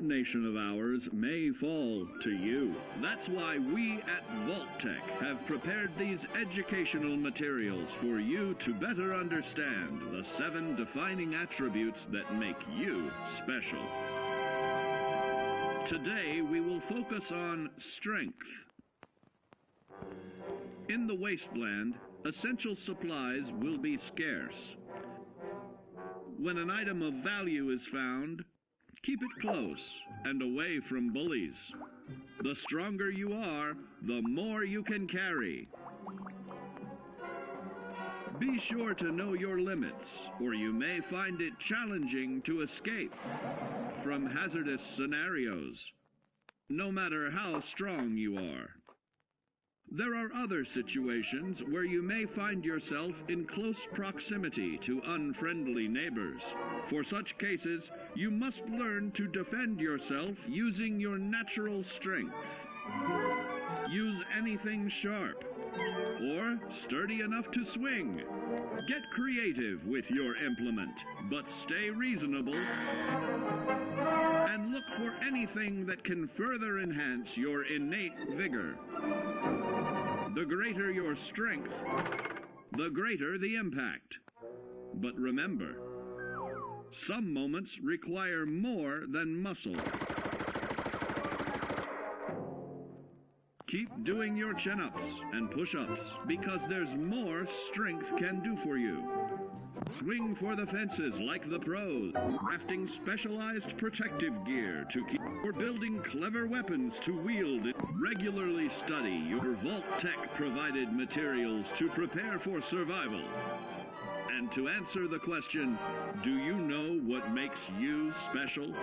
nation of ours may fall to you. That's why we at Vault-Tec have prepared these educational materials for you to better understand the 7 defining attributes that make you special. Today we will focus on strength. In the wasteland, essential supplies will be scarce. When an item of value is found, keep it close and away from bullies. The stronger you are, the more you can carry. Be sure to know your limits, or you may find it challenging to escape from hazardous scenarios, no matter how strong you are. There are other situations where you may find yourself in close proximity to unfriendly neighbors. For such cases, you must learn to defend yourself using your natural strength. Use anything sharp or sturdy enough to swing. Get creative with your implement, but stay reasonable and look for anything that can further enhance your innate vigor. The greater your strength, the greater the impact. But remember, some moments require more than muscle. Keep doing your chin-ups and push-ups because there's more strength can do for you. Swing for the fences like the pros, crafting specialized protective gear to keep, or building clever weapons to wield. Regularly study your Vault-Tec provided materials to prepare for survival. And to answer the question, do you know what makes you special?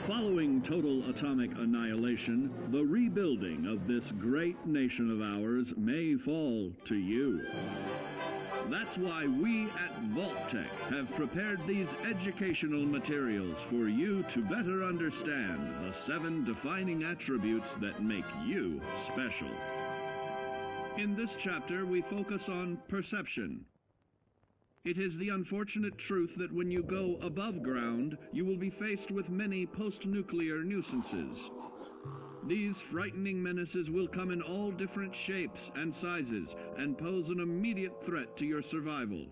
Following total atomic annihilation, the rebuilding of this great nation of ours may fall to you. That's why we at Vault-Tec have prepared these educational materials for you to better understand the 7 defining attributes that make you special. In this chapter, we focus on perception. It is the unfortunate truth that when you go above ground, you will be faced with many post-nuclear nuisances. These frightening menaces will come in all different shapes and sizes and pose an immediate threat to your survival.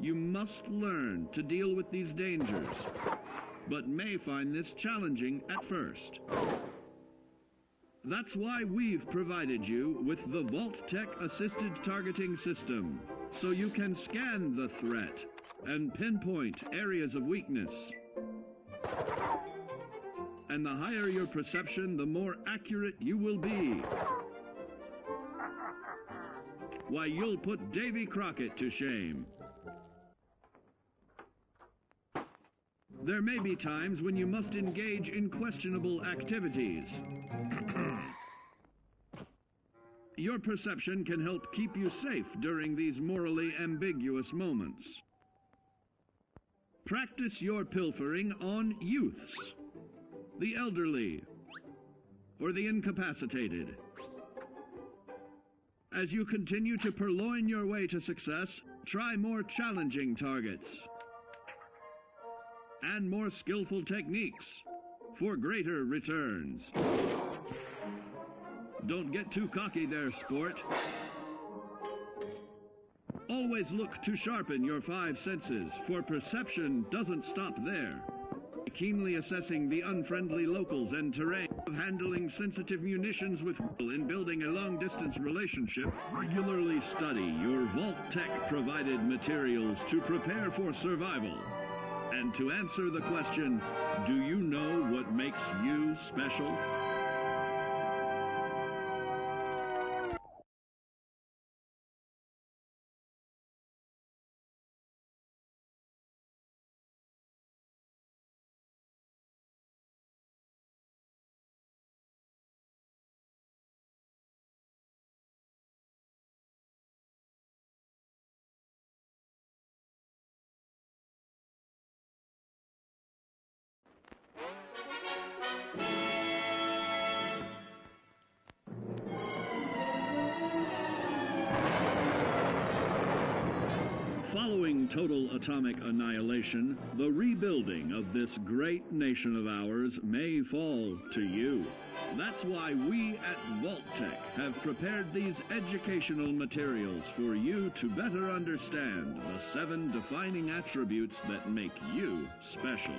You must learn to deal with these dangers, but may find this challenging at first. That's why we've provided you with the Vault-Tec Assisted Targeting System, so you can scan the threat and pinpoint areas of weakness. And the higher your perception, the more accurate you will be. Why, you'll put Davy Crockett to shame. There may be times when you must engage in questionable activities. Your perception can help keep you safe during these morally ambiguous moments. Practice your pilfering on youths, the elderly, or the incapacitated. As you continue to purloin your way to success, try more challenging targets and more skillful techniques for greater returns. Don't get too cocky there, sport. Always look to sharpen your 5 senses, for perception doesn't stop there. keenly assessing the unfriendly locals and terrain, of handling sensitive munitions with in building a long-distance relationship, regularly study your Vault-Tec-provided materials to prepare for survival. And to answer the question, do you know what makes you special? Following total atomic annihilation, the rebuilding of this great nation of ours may fall to you. That's why we at Vault-Tec have prepared these educational materials for you to better understand the 7 defining attributes that make you special.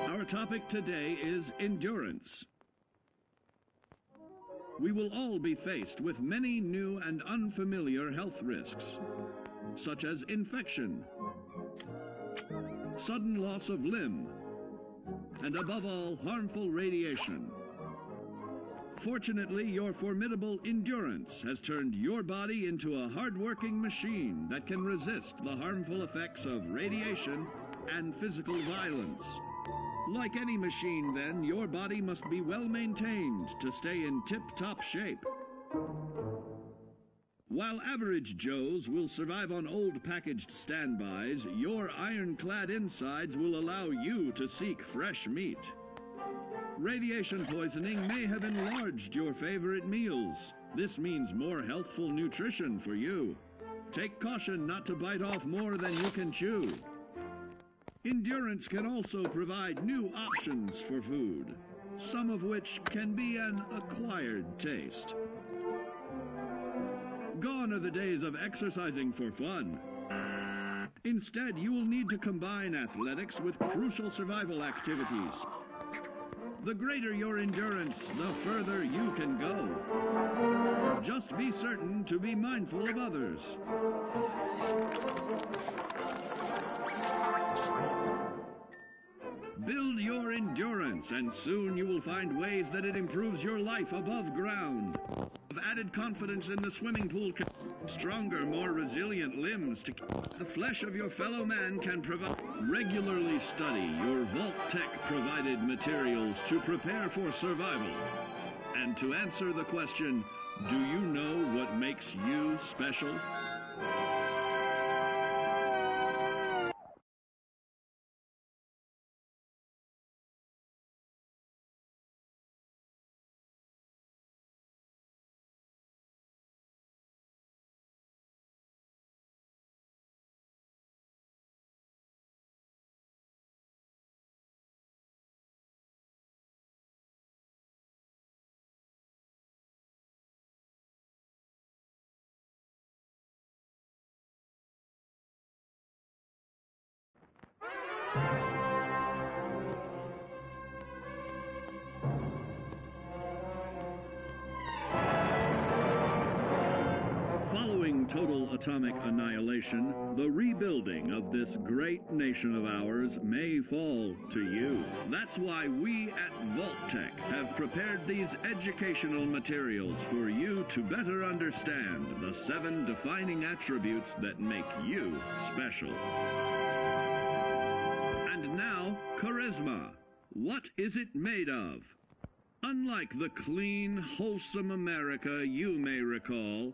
Our topic today is endurance. We will all be faced with many new and unfamiliar health risks, such as infection, sudden loss of limb, and above all, harmful radiation. Fortunately, your formidable endurance has turned your body into a hard-working machine that can resist the harmful effects of radiation and physical violence. Like any machine, then, your body must be well maintained to stay in tip-top shape. While average Joes will survive on old packaged standbys, your ironclad insides will allow you to seek fresh meat. Radiation poisoning may have enlarged your favorite meals. This means more healthful nutrition for you. Take caution not to bite off more than you can chew. Endurance can also provide new options for food, some of which can be an acquired taste. Gone are the days of exercising for fun. Instead, you will need to combine athletics with crucial survival activities. The greater your endurance, the further you can go. Just be certain to be mindful of others. Build your endurance, and soon you will find ways that it improves your life above ground. Added confidence in the swimming pool, stronger, more resilient limbs to the flesh of your fellow man can provide. Regularly study your Vault-Tec provided materials to prepare for survival. And to answer the question, do you know what makes you special? Following total atomic annihilation, the rebuilding of this great nation of ours may fall to you. That's why we at Vault-Tec have prepared these educational materials for you to better understand the 7 defining attributes that make you special. And now, charisma. What is it made of? Unlike the clean, wholesome America you may recall,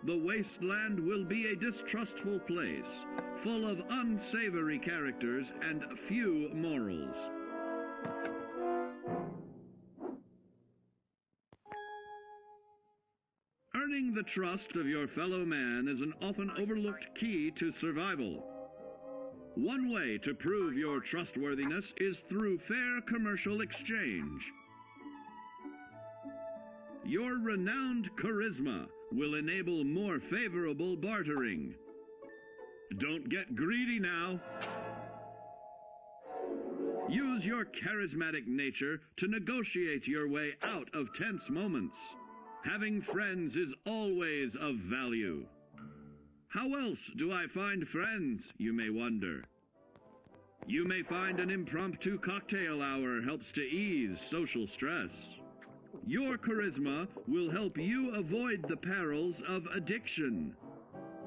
the wasteland will be a distrustful place, full of unsavory characters and few morals. Earning the trust of your fellow man is an often overlooked key to survival. One way to prove your trustworthiness is through fair commercial exchange. Your renowned charisma will enable more favorable bartering. Don't get greedy now. Use your charismatic nature to negotiate your way out of tense moments. Having friends is always of value. How else do I find friends, you may wonder? You may find an impromptu cocktail hour helps to ease social stress. Your charisma will help you avoid the perils of addiction,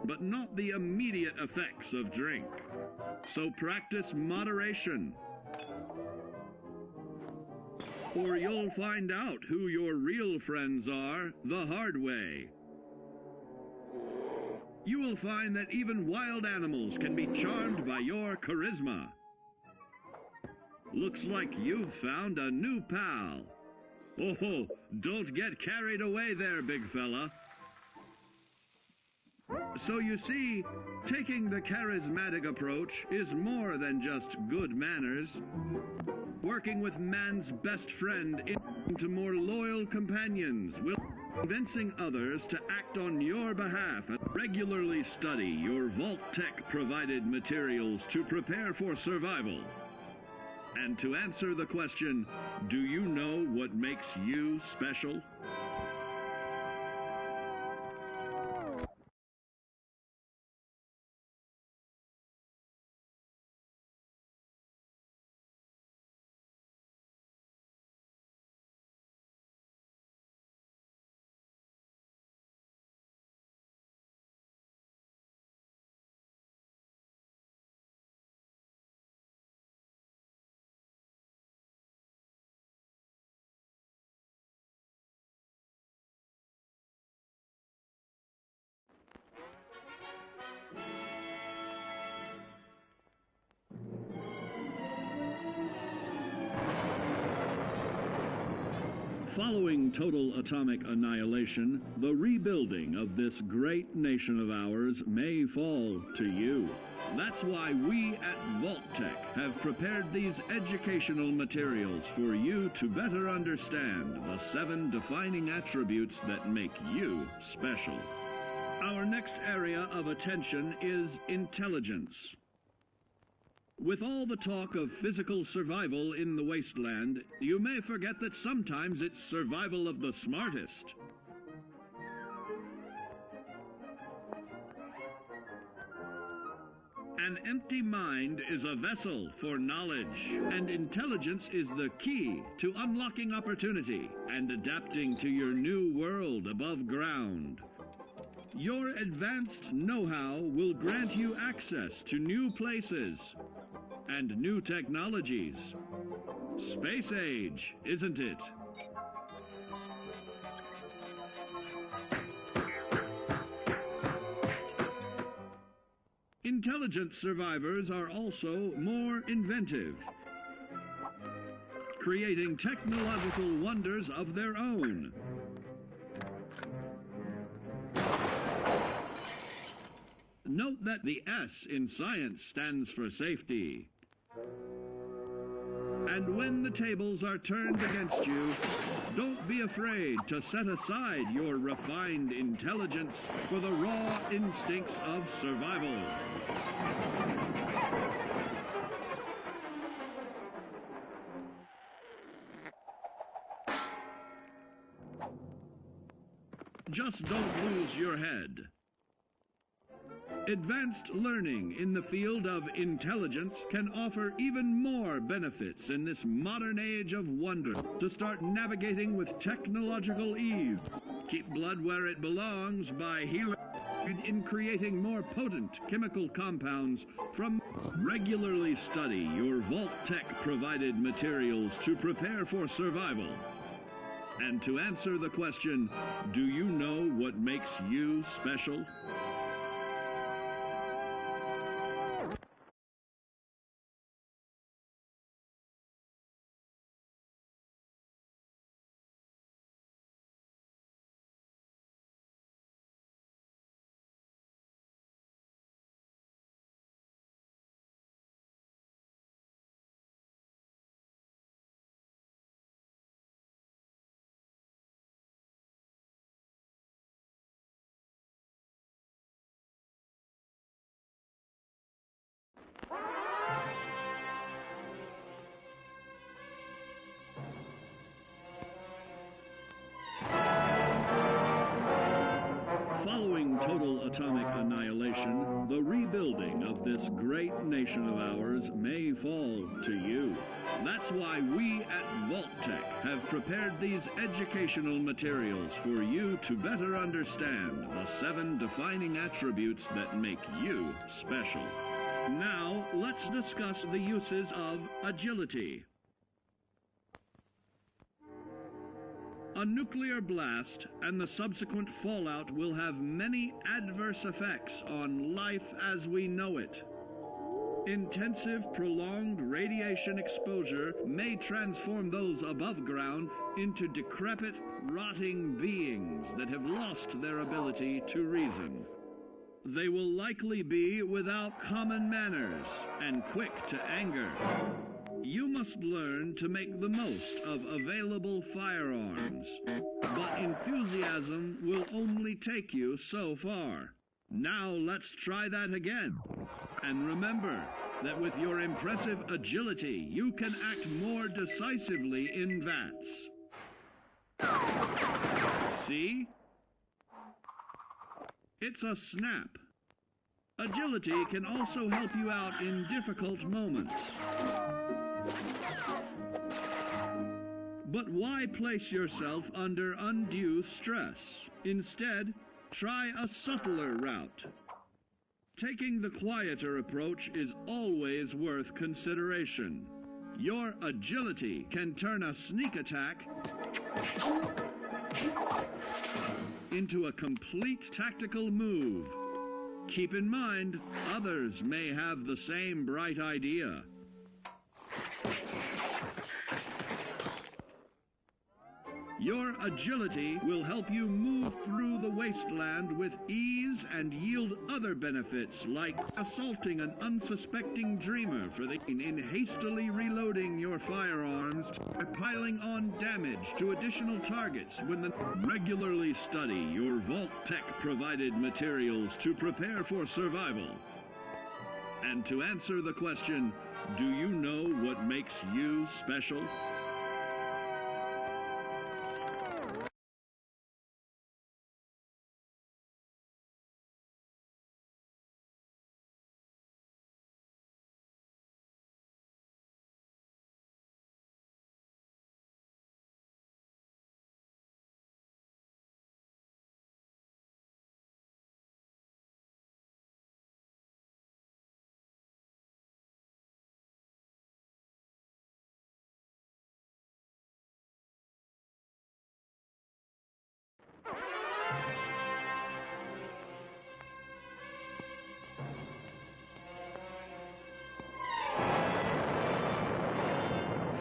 but not the immediate effects of drink. So practice moderation, or you'll find out who your real friends are the hard way. You will find that even wild animals can be charmed by your charisma. Looks like you've found a new pal. Oh, don't get carried away there, big fella. So you see, taking the charismatic approach is more than just good manners. Working with man's best friend into more loyal companions will convincing others to act on your behalf and regularly study your Vault-Tec provided materials to prepare for survival. And to answer the question, do you know what makes you special? Following total atomic annihilation, the rebuilding of this great nation of ours may fall to you. That's why we at Vault-Tec have prepared these educational materials for you to better understand the 7 defining attributes that make you special. Our next area of attention is intelligence. With all the talk of physical survival in the wasteland, you may forget that sometimes it's survival of the smartest. An empty mind is a vessel for knowledge, and intelligence is the key to unlocking opportunity and adapting to your new world above ground. Your advanced know-how will grant you access to new places and new technologies. Space age, isn't it? Intelligent survivors are also more inventive, creating technological wonders of their own. Note that the S in science stands for safety. And when the tables are turned against you, don't be afraid to set aside your refined intelligence for the raw instincts of survival. Just don't lose your head. Advanced learning in the field of intelligence can offer even more benefits in this modern age of wonder to start navigating with technological ease. Keep blood where it belongs by healing in creating more potent chemical compounds from. Regularly study your Vault-Tec provided materials to prepare for survival. And to answer the question, do you know what makes you special? atomic annihilation, the rebuilding of this great nation of ours may fall to you. That's why we at Vault-Tec have prepared these educational materials for you to better understand the 7 defining attributes that make you special. Now, let's discuss the uses of agility. A nuclear blast and the subsequent fallout will have many adverse effects on life as we know it. Intensive, prolonged radiation exposure may transform those above ground into decrepit, rotting beings that have lost their ability to reason. They will likely be without common manners and quick to anger. You must learn to make the most of available firearms, but enthusiasm will only take you so far. Now let's try that again. And remember that with your impressive agility, you can act more decisively in VATS. See? It's a snap. Agility can also help you out in difficult moments. But why place yourself under undue stress? Instead, try a subtler route. Taking the quieter approach is always worth consideration. Your agility can turn a sneak attack into a complete tactical move. Keep in mind, others may have the same bright idea. Your agility will help you move through the wasteland with ease and yield other benefits like assaulting an unsuspecting dreamer in hastily reloading your firearms or piling on damage to additional targets regularly study your Vault-Tec provided materials to prepare for survival. And to answer the question, do you know what makes you special?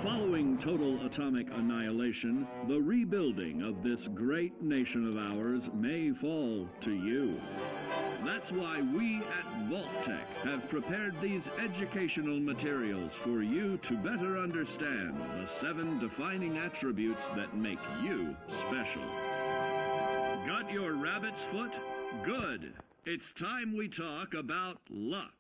Following total atomic annihilation, the rebuilding of this great nation of ours may fall to you. That's why we at Vault-Tec have prepared these educational materials for you to better understand the 7 defining attributes that make you special. Got your rabbit's foot? Good. It's time we talk about luck.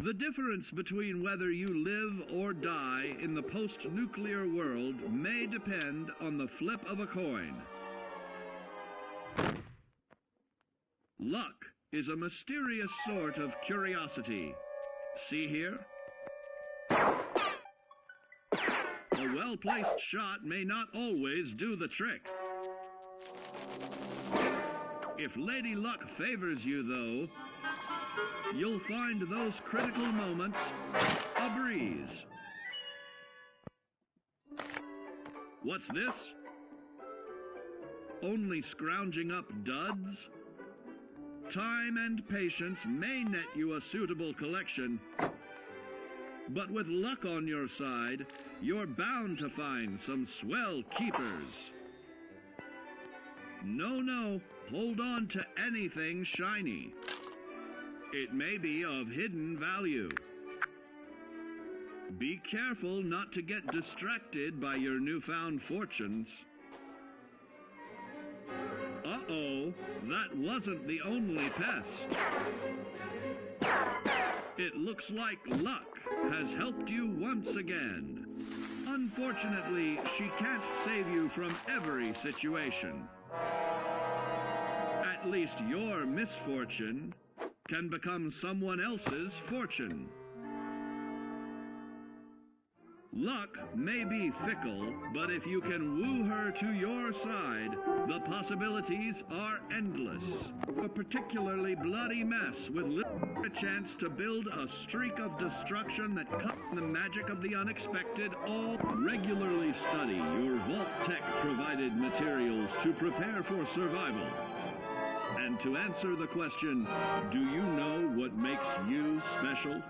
The difference between whether you live or die in the post-nuclear world may depend on the flip of a coin. Luck is a mysterious sort of curiosity. See here? A well-placed shot may not always do the trick. If Lady Luck favors you, though, you'll find those critical moments a breeze. What's this? Only scrounging up duds? Time and patience may net you a suitable collection, but with luck on your side, you're bound to find some swell keepers. No, hold on to anything shiny. It may be of hidden value. Be careful not to get distracted by your newfound fortunes. Uh-oh, that wasn't the only pest. It looks like luck has helped you once again. Unfortunately, she can't save you from every situation. At at least your misfortune can become someone else's fortune. Luck may be fickle, but if you can woo her to your side, the possibilities are endless. A particularly bloody mess with little chance to build a streak of destruction that cuts the magic of the unexpected. All regularly study your Vault-Tec provided materials to prepare for survival. And to answer the question, do you know what makes you special?